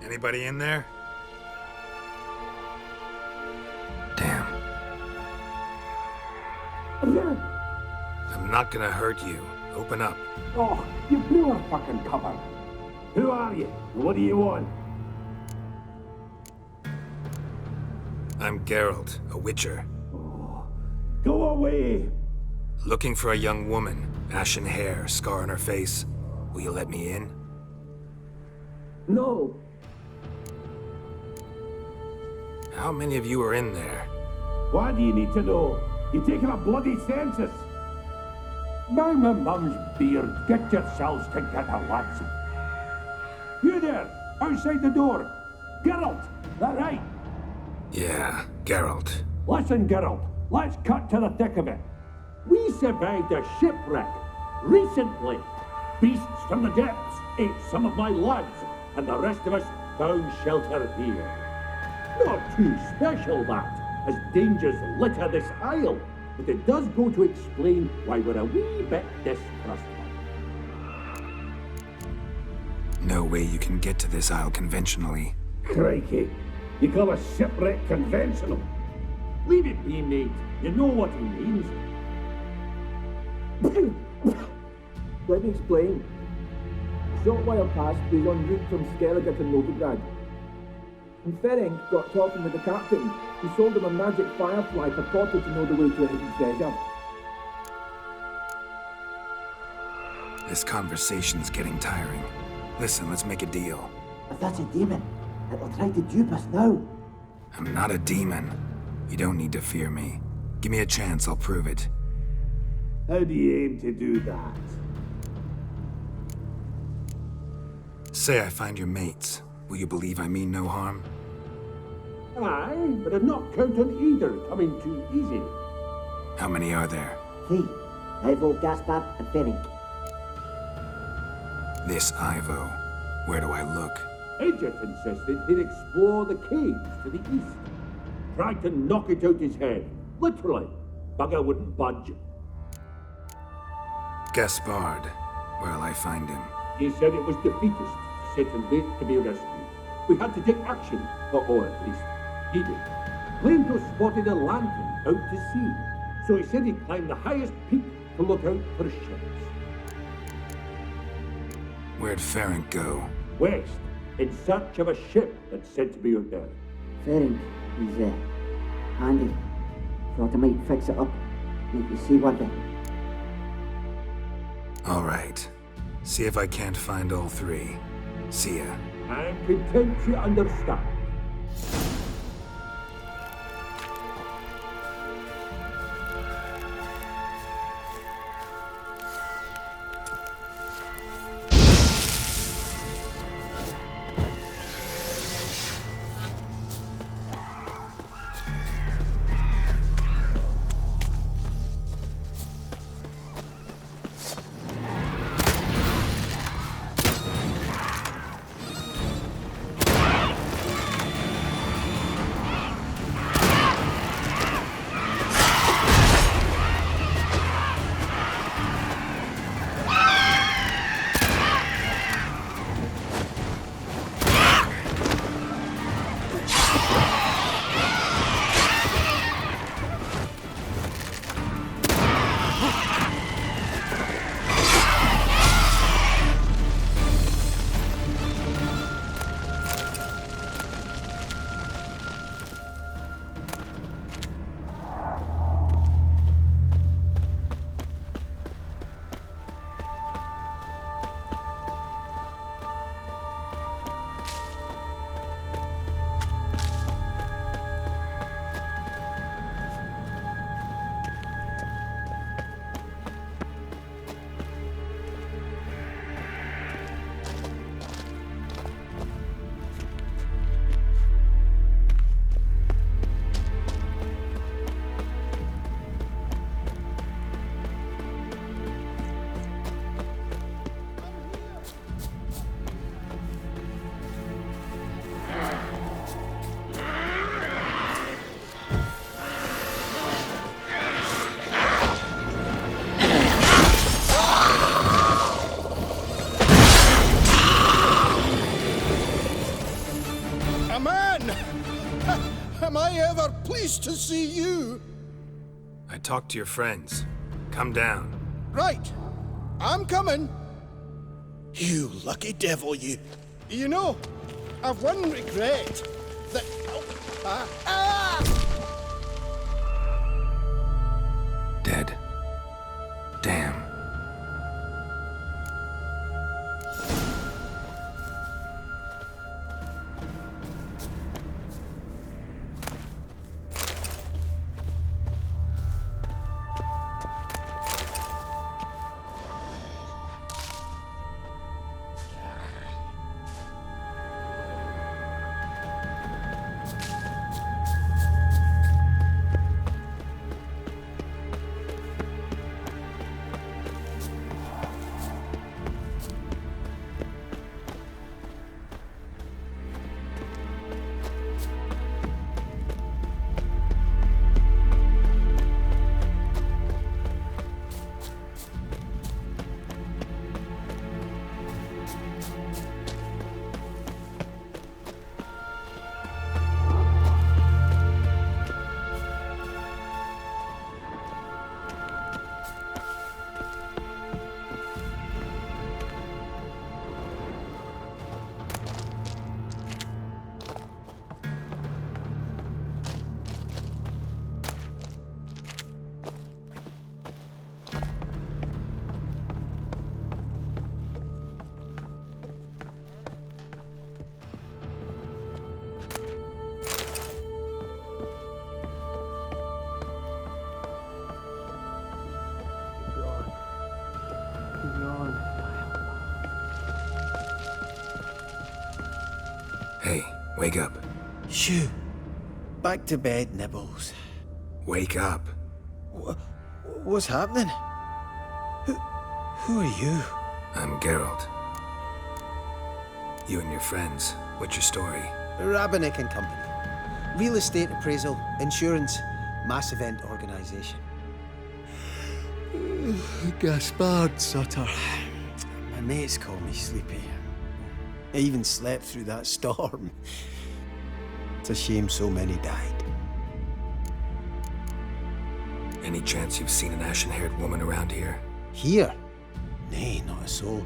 Anybody in there? Damn. I'm not gonna hurt you. Open up. Oh, you blew our fucking cover. Who are you? What do you want? I'm Geralt, a witcher. Go away! Looking for a young woman. Ashen hair, scar on her face. Will you let me in? No. How many of you are in there? Why do you need to know? You're taking a bloody census. By my mum's beard, get yourselves together, lads. You there, outside the door. Geralt, that right? Yeah, Geralt. Listen, Geralt, let's cut to the thick of it. We survived a shipwreck recently. Beasts from the depths ate some of my lads, and the rest of us found shelter here. Not too special, that, as dangers litter this isle, but it does go to explain why we're a wee bit distrustful. No way you can get to this isle conventionally. Crikey, you call a shipwreck conventional? Leave it be, mate. You know what he means. Let me explain. A short while past, we were en route from Skellige to Novigrad. And Ferenc got talking with the captain, who sold him a magic firefly purported to know the way to a hidden treasure. This conversation's getting tiring. Listen, let's make a deal. If that's a demon, it'll try to dupe us now. I'm not a demon. You don't need to fear me. Give me a chance, I'll prove it. How do you aim to do that? Say I find your mates. Will you believe I mean no harm? Aye, but I'd not count on either coming too easy. How many are there? 3. Ivo, Gaspar, and Ferenc. This Ivo. Where do I look? Edget insisted he'd explore the caves to the east. Tried to knock it out his head. Literally. Bugger wouldn't budge. Gaspard. Where'll I find him? He said it was defeatist, set and wait to be rescued. We had to take action, or at least he did. Claimed to have spotted a lantern out to sea, so he said he'd climb the highest peak to look out for ships. Where'd Ferenc go? West, in search of a ship that's said to be out there. Ferenc, he's handy. Thought I might fix it up, make you seaworthy. All right. See if I can't find all 3. See ya. I'm content to understand. am I ever pleased to see you. I talked to your friends. Come down. Right. I'm coming. You lucky devil, you. You know, I've one regret. That... Dead. Damn. Hey, wake up. Shoo. Back to bed, Nibbles. Wake up. What's happening? Who are you? I'm Geralt. You and your friends. What's your story? Rabinick and Company. Real estate appraisal, insurance, mass event organisation. Gaspard Sutter. My mates call me Sleepy. I even slept through that storm. It's a shame so many died. Any chance you've seen an ashen-haired woman around here? Here? Nay, not a soul.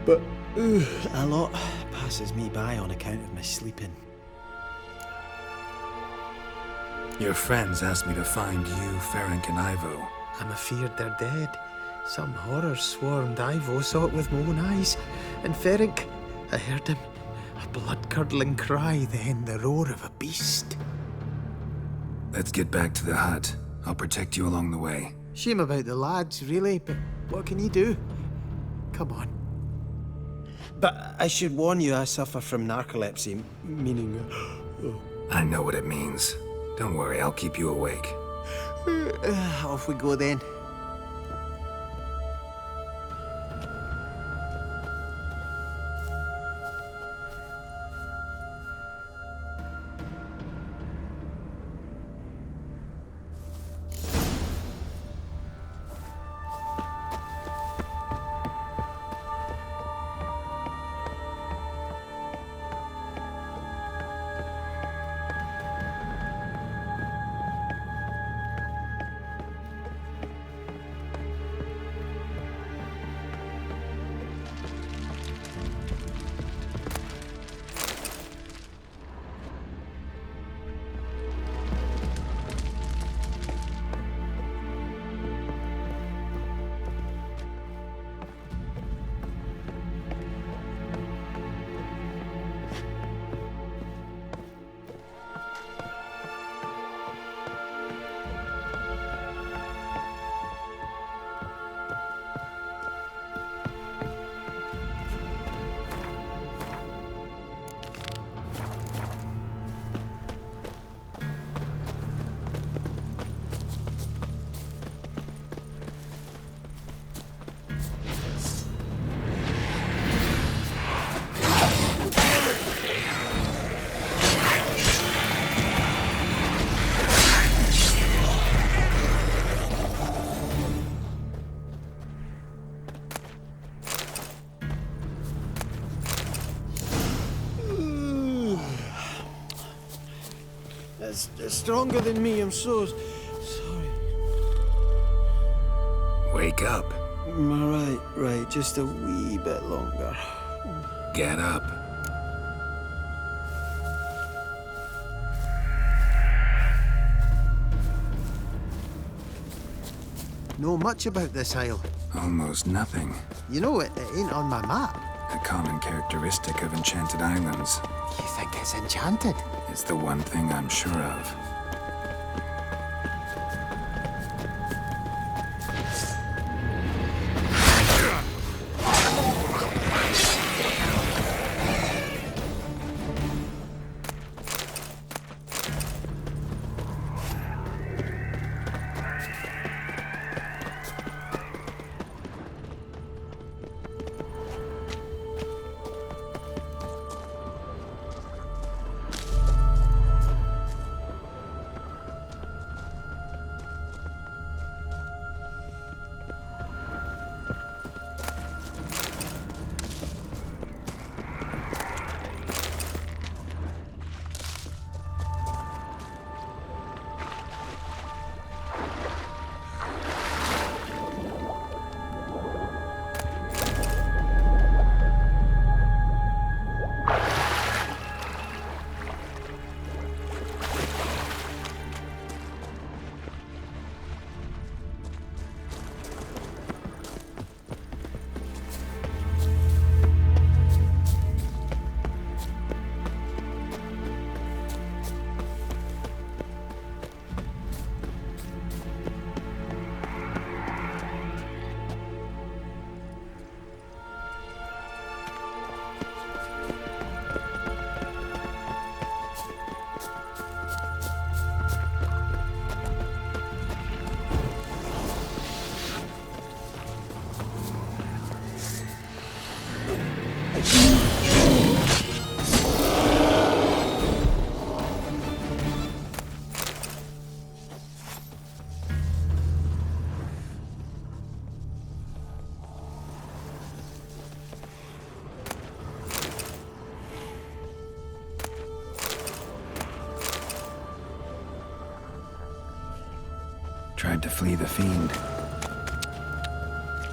But a lot passes me by on account of my sleeping. Your friends asked me to find you, Ferenc, and Ivo. I'm afeard they're dead. Some horror swarmed Ivo, saw it with my own eyes. And Ferenc, I heard him. A blood-curdling cry, then the roar of a beast. Let's get back to the hut. I'll protect you along the way. Shame about the lads, really, but what can you do? Come on. But I should warn you, I suffer from narcolepsy, meaning... I know what it means. Don't worry, I'll keep you awake. Off we go then. It's stronger than me, I'm so sorry. Wake up. Right, just a wee bit longer. Get up. Know much about this isle. Almost nothing. You know, it ain't on my map. A common characteristic of enchanted islands. You think it's enchanted? It's the one thing I'm sure of. Tried to flee the fiend.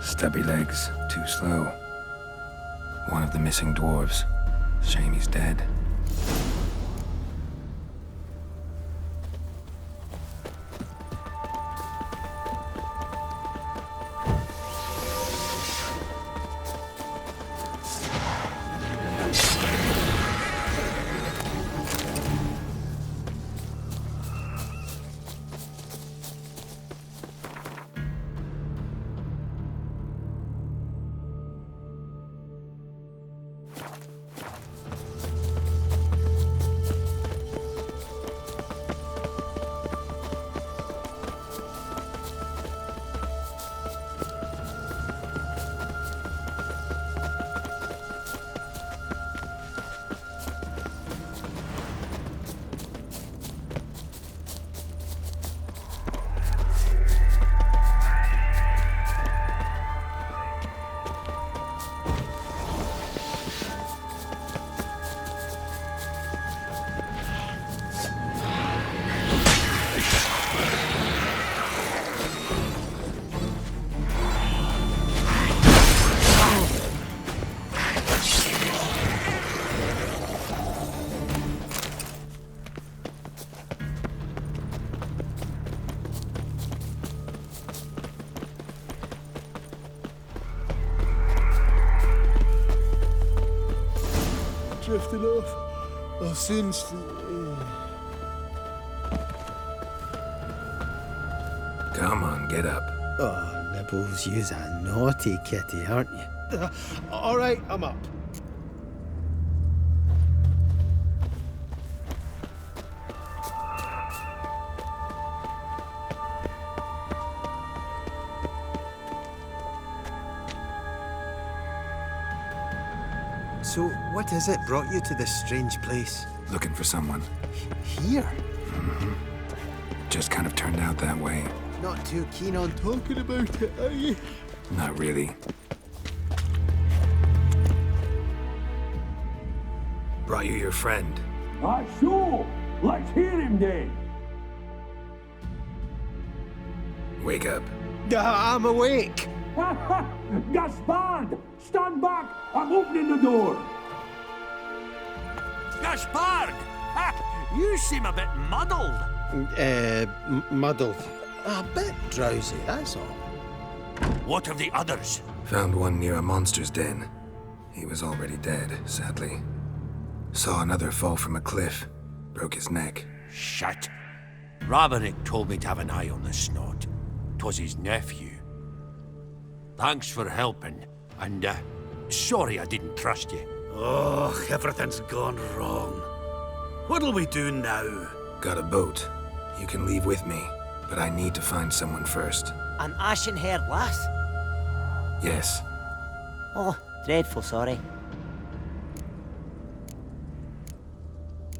Stubby legs, too slow. One of the missing dwarves. Shame he's dead. Drifting off. I'll soon. Come on, get up. Oh, Nibbles, you's a naughty kitty, aren't you? All right, I'm up. So, what is it brought you to this strange place? Looking for someone. Here? Just kind of turned out that way. Not too keen on talking about it, are you? Not really. Brought you your friend. Sure. Let's hear him then. Wake up. I'm awake. Gaspard! Stand back! I'm opening the door! Gaspard! Ha! You seem a bit muddled. Muddled. A bit drowsy, that's all. What of the others? Found one near a monster's den. He was already dead, sadly. Saw another fall from a cliff. Broke his neck. Shit. Rabenik told me to have an eye on the snot. 'Twas his nephew. Thanks for helping, and sorry I didn't trust you. Oh, everything's gone wrong. What'll we do now? Got a boat. You can leave with me, but I need to find someone first. An ashen-haired lass? Yes. Oh, dreadful sorry.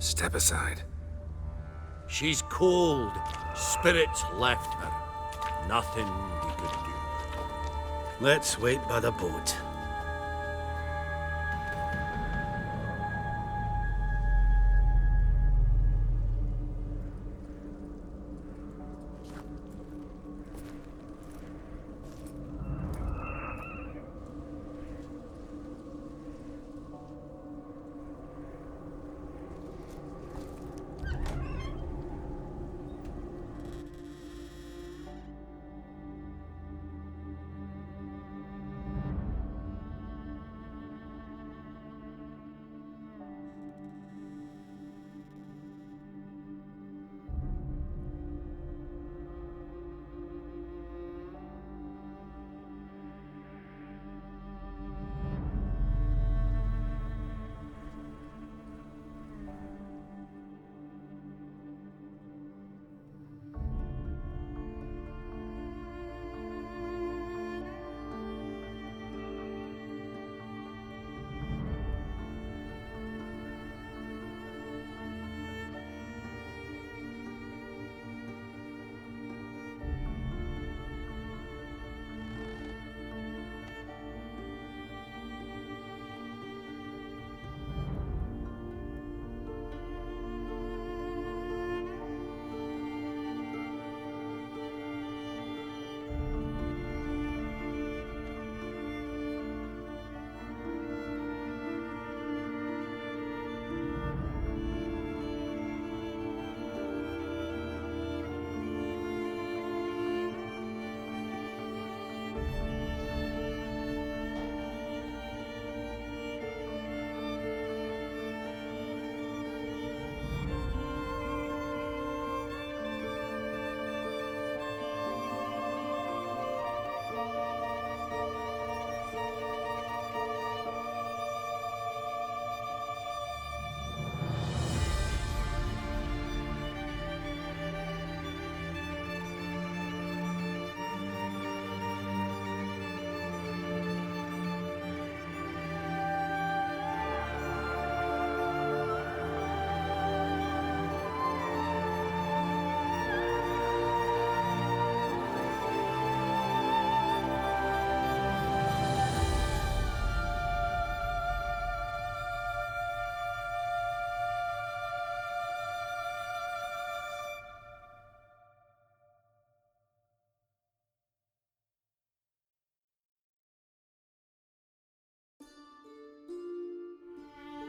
Step aside. She's cold. Spirits left her. Nothing we could do. Let's wait by the boat.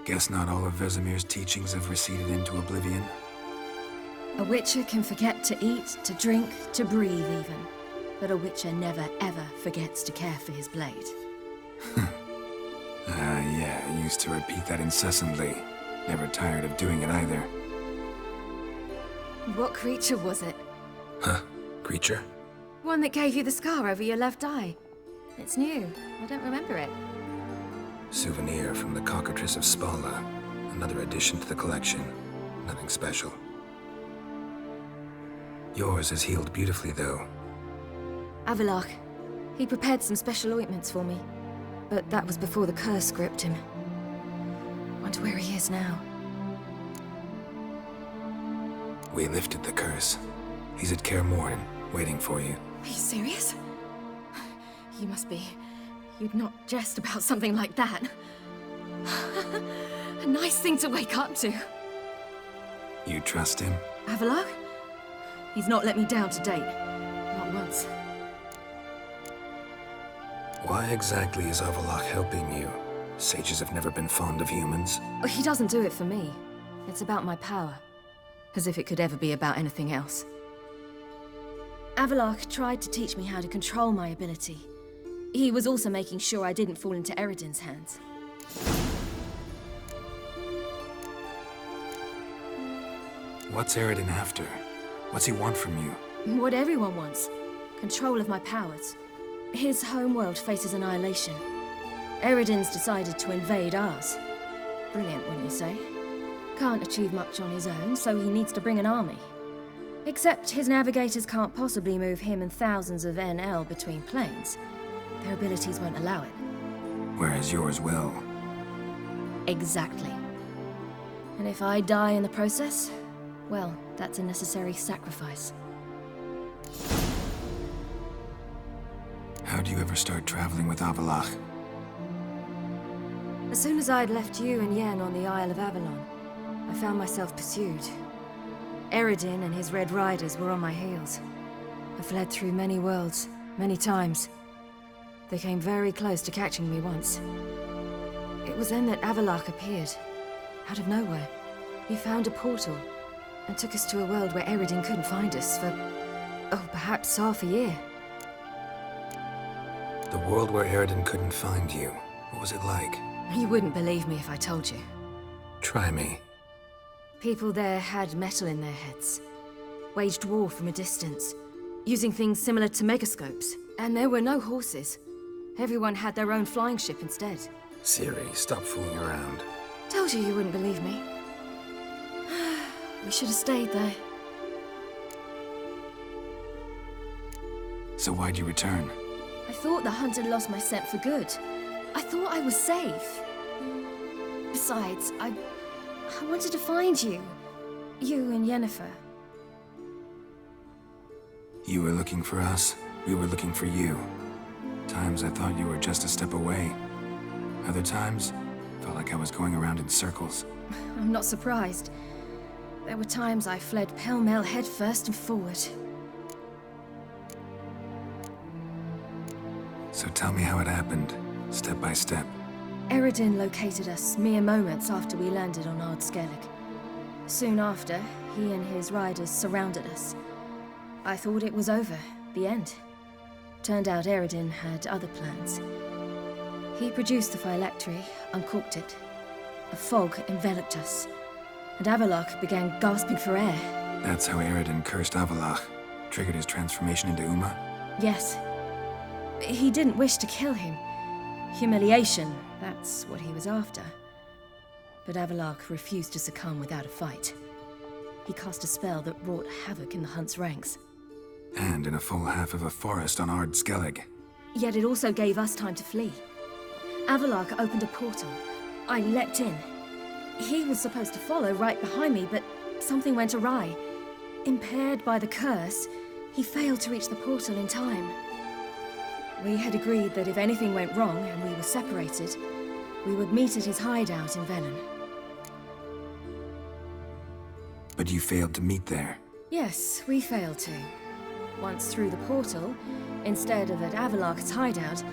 Guess not all of Vesemir's teachings have receded into oblivion. A witcher can forget to eat, to drink, to breathe even. But a witcher never ever forgets to care for his blade. Yeah, I used to repeat that incessantly. Never tired of doing it either. What creature was it? Huh? Creature? One that gave you the scar over your left eye. It's new. I don't remember it. Souvenir from the Cockatrice of Spala. Another addition to the collection. Nothing special. Yours is healed beautifully, though. Avalok. He prepared some special ointments for me. But that was before the curse gripped him. Wonder where he is now. We lifted the curse. He's at Kaer Morhen, waiting for you. Are you serious? You must be. You'd not jest about something like that. A nice thing to wake up to. You trust him? Avalok? He's not let me down to date. Not once. Why exactly is Avalok helping you? Sages have never been fond of humans. He doesn't do it for me. It's about my power. As if it could ever be about anything else. Avalok tried to teach me how to control my ability. He was also making sure I didn't fall into Eredin's hands. What's Eredin after? What's he want from you? What everyone wants. Control of my powers. His homeworld faces annihilation. Eredin's decided to invade ours. Brilliant, wouldn't you say? Can't achieve much on his own, so he needs to bring an army. Except his navigators can't possibly move him and thousands of NL between planes. Their abilities won't allow it. Whereas yours will. Exactly. And if I die in the process, well, that's a necessary sacrifice. How'd you ever start traveling with Avalok? As soon as I'd left you and Yen on the Isle of Avalon, I found myself pursued. Eredin and his Red Riders were on my heels. I fled through many worlds, many times. They came very close to catching me once. It was then that Avalok appeared, out of nowhere. He found a portal, and took us to a world where Eredin couldn't find us for, perhaps half a year. The world where Eredin couldn't find you. What was it like? You wouldn't believe me if I told you. Try me. People there had metal in their heads, waged war from a distance, using things similar to megascopes. And there were no horses. Everyone had their own flying ship instead. Siri, stop fooling around. Told you wouldn't believe me. We should have stayed there. So why'd you return? I thought the hunt had lost my scent for good. I thought I was safe. Besides, I wanted to find you. You and Yennefer. You were looking for us. We were looking for you. Times I thought you were just a step away. Other times, felt like I was going around in circles. I'm not surprised. There were times I fled pell-mell headfirst and forward. So tell me how it happened, step by step. Eredin located us mere moments after we landed on Ard Skellig. Soon after, he and his riders surrounded us. I thought it was over, the end. Turned out Eredin had other plans. He produced the phylactery, uncorked it. A fog enveloped us, and Avalok began gasping for air. That's how Eredin cursed Avalok, triggered his transformation into Uma? Yes. He didn't wish to kill him. Humiliation, that's what he was after. But Avalok refused to succumb without a fight. He cast a spell that wrought havoc in the hunt's ranks. And in a full half of a forest on Ard Skellig. Yet it also gave us time to flee. Avalok opened a portal. I leapt in. He was supposed to follow right behind me, but something went awry. Impaired by the curse, he failed to reach the portal in time. We had agreed that if anything went wrong and we were separated, we would meet at his hideout in Venom. But you failed to meet there. Yes, we failed to. Once through the portal, instead of at Avalok's hideout,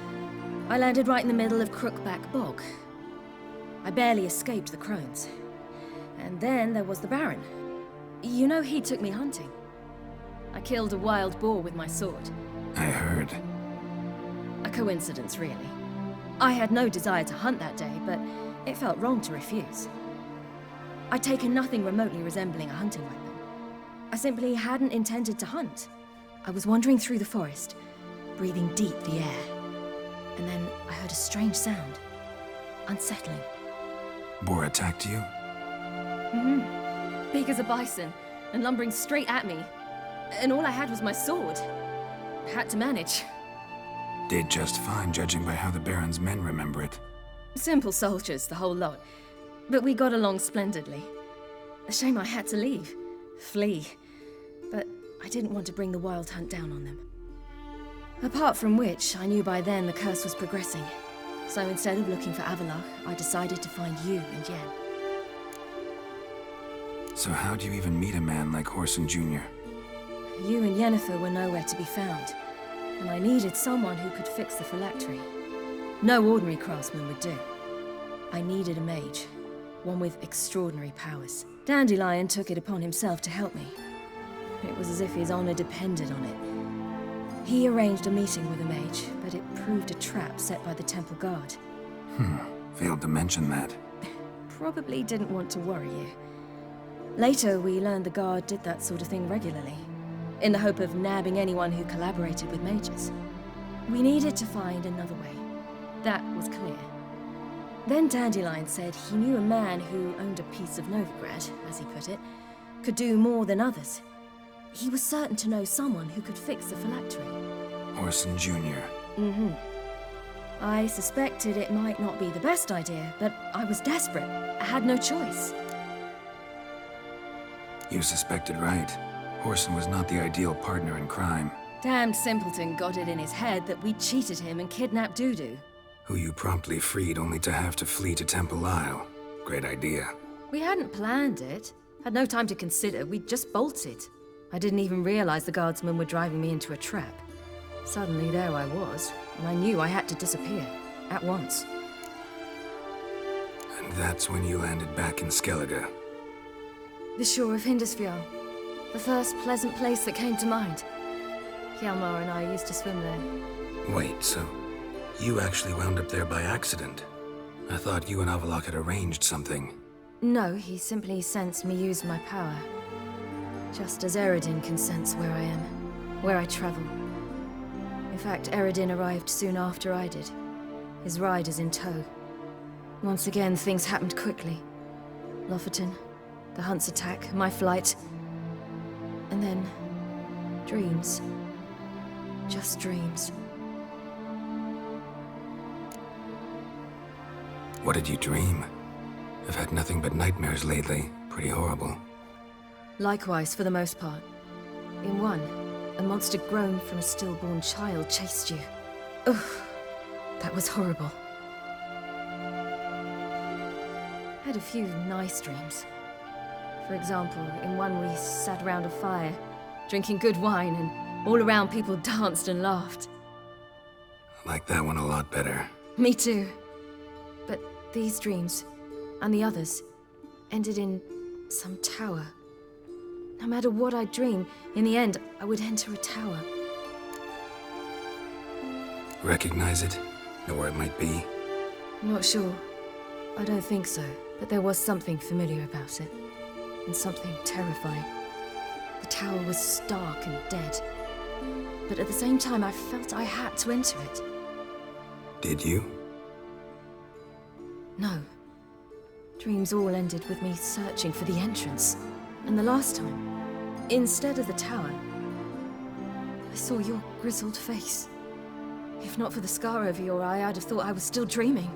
I landed right in the middle of Crookback Bog. I barely escaped the crones. And then there was the Baron. You know, he took me hunting. I killed a wild boar with my sword. I heard. A coincidence, really. I had no desire to hunt that day, but it felt wrong to refuse. I'd taken nothing remotely resembling a hunting weapon. I simply hadn't intended to hunt. I was wandering through the forest, breathing deep the air. And then I heard a strange sound. Unsettling. Boar attacked you? Mm-hmm. Big as a bison, and lumbering straight at me. And all I had was my sword. Had to manage. Did just fine, judging by how the Baron's men remember it. Simple soldiers, the whole lot. But we got along splendidly. A shame I had to leave. Flee. But I didn't want to bring the wild hunt down on them. Apart from which, I knew by then the curse was progressing. So instead of looking for Avalok, I decided to find you and Yen. So how'd you even meet a man like Horson Jr.? You and Yennefer were nowhere to be found, and I needed someone who could fix the phylactery. No ordinary craftsman would do. I needed a mage, one with extraordinary powers. Dandelion took it upon himself to help me. It was as if his honor depended on it. He arranged a meeting with a mage, but it proved a trap set by the temple guard. Failed to mention that. Probably didn't want to worry you. Later, we learned the guard did that sort of thing regularly, in the hope of nabbing anyone who collaborated with mages. We needed to find another way. That was clear. Then Dandelion said he knew a man who owned a piece of Novigrad, as he put it, could do more than others. He was certain to know someone who could fix the phylactery. Horson Jr. I suspected it might not be the best idea, but I was desperate. I had no choice. You suspected right. Horson was not the ideal partner in crime. Damned simpleton got it in his head that we cheated him and kidnapped Dudu. Who you promptly freed only to have to flee to Temple Isle. Great idea. We hadn't planned it. Had no time to consider, we just bolted. I didn't even realize the guardsmen were driving me into a trap. Suddenly there I was, and I knew I had to disappear. At once. And that's when you landed back in Skellige. The shore of Hindisfjall. The first pleasant place that came to mind. Hjalmar and I used to swim there. Wait, so you actually wound up there by accident? I thought you and Avalok had arranged something. No, he simply sensed me use my power. Just as Eredin can sense where I am, where I travel. In fact, Eredin arrived soon after I did. His riders in tow. Once again, things happened quickly. Lofoten, the hunt's attack, my flight. And then, dreams. Just dreams. What did you dream? I've had nothing but nightmares lately. Pretty horrible. Likewise, for the most part. In one, a monster grown from a stillborn child chased you. Ugh, that was horrible. I had a few nice dreams. For example, in one we sat around a fire, drinking good wine, and all around people danced and laughed. I like that one a lot better. Me too. But these dreams, and the others, ended in some tower. No matter what I dream, in the end, I would enter a tower. Recognize it? Know where it might be? Not sure. I don't think so, but there was something familiar about it. And something terrifying. The tower was stark and dead. But at the same time, I felt I had to enter it. Did you? No. Dreams all ended with me searching for the entrance. And the last time, instead of the tower, I saw your grizzled face. If not for the scar over your eye, I'd have thought I was still dreaming.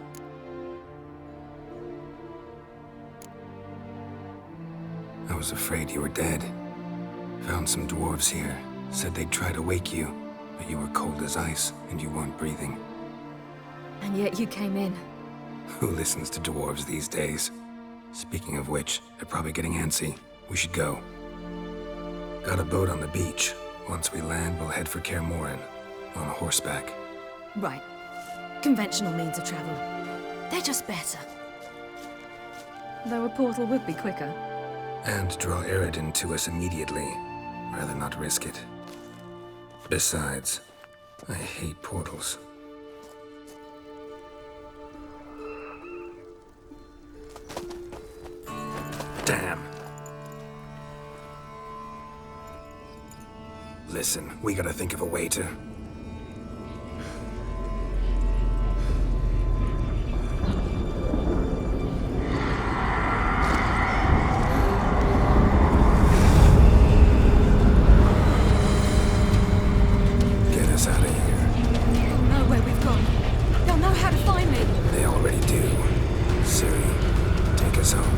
I was afraid you were dead. Found some dwarves here. Said they'd try to wake you, but you were cold as ice and you weren't breathing. And yet you came in. Who listens to dwarves these days? Speaking of which, they're probably getting antsy. We should go. Got a boat on the beach. Once we land, we'll head for Kaer Morhen. On horseback. Right. Conventional means of travel. They're just better. Though a portal would be quicker. And draw Eredin to us immediately. Rather not risk it. Besides, I hate portals. Damn. Listen, we gotta think of a way to... get us out of here. They'll know where we've gone. They'll know how to find me. They already do. Ciri, take us home.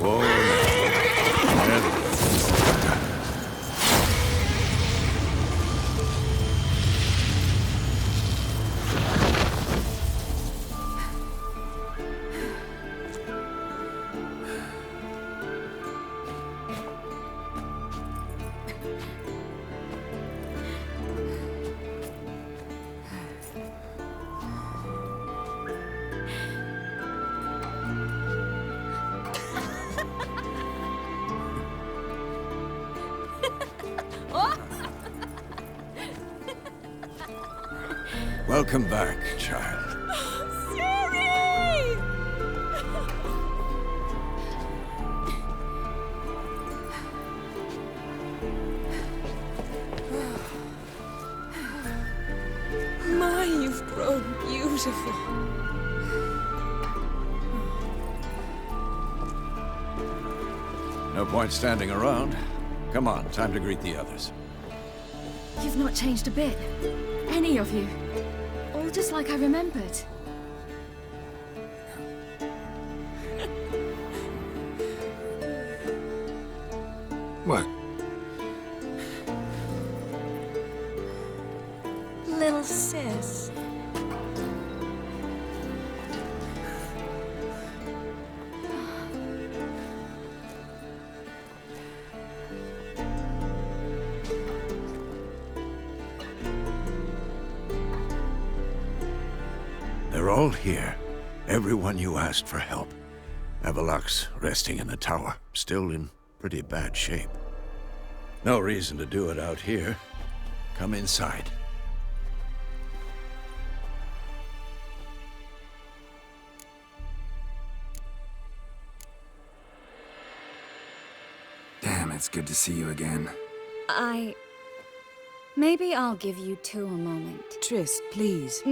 Whoa. Welcome back, child. Siri! My, you've grown beautiful. No point standing around. Come on, time to greet the others. You've not changed a bit. Any of you. All just like I remembered. What? Little sis. They're all here. Everyone you asked for help. Avalok's resting in the tower, still in pretty bad shape. No reason to do it out here. Come inside. Damn, it's good to see you again. Maybe I'll give you two a moment. Triss, please.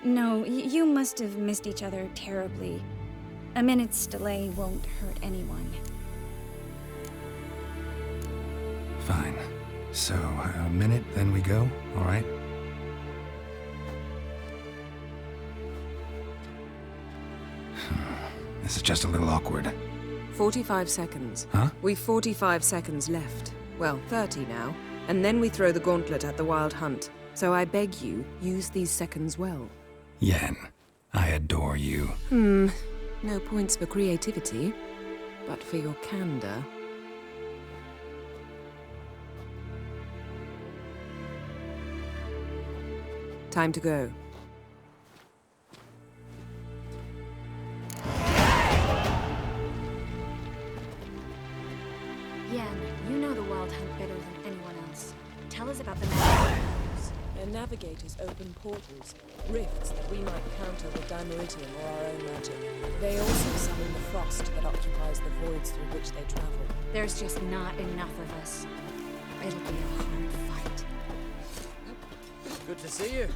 No, you must have missed each other terribly. A minute's delay won't hurt anyone. Fine. So, a minute, then we go, all right? This is just a little awkward. 45 seconds. Huh? We've 45 seconds left. Well, 30 now. And then we throw the gauntlet at the Wild Hunt. So I beg you, use these seconds well. Yen, I adore you. No points for creativity, but for your candor. Time to go. Yen, you know the Wild Hunt better than anyone else. Tell us about the navigators. Their navigators open portals, rifts that we might counter with Dimeridium or our own magic. They also summon the frost that occupies the voids through which they travel. There's just not enough of us. It'll be a hard fight. Good to see you.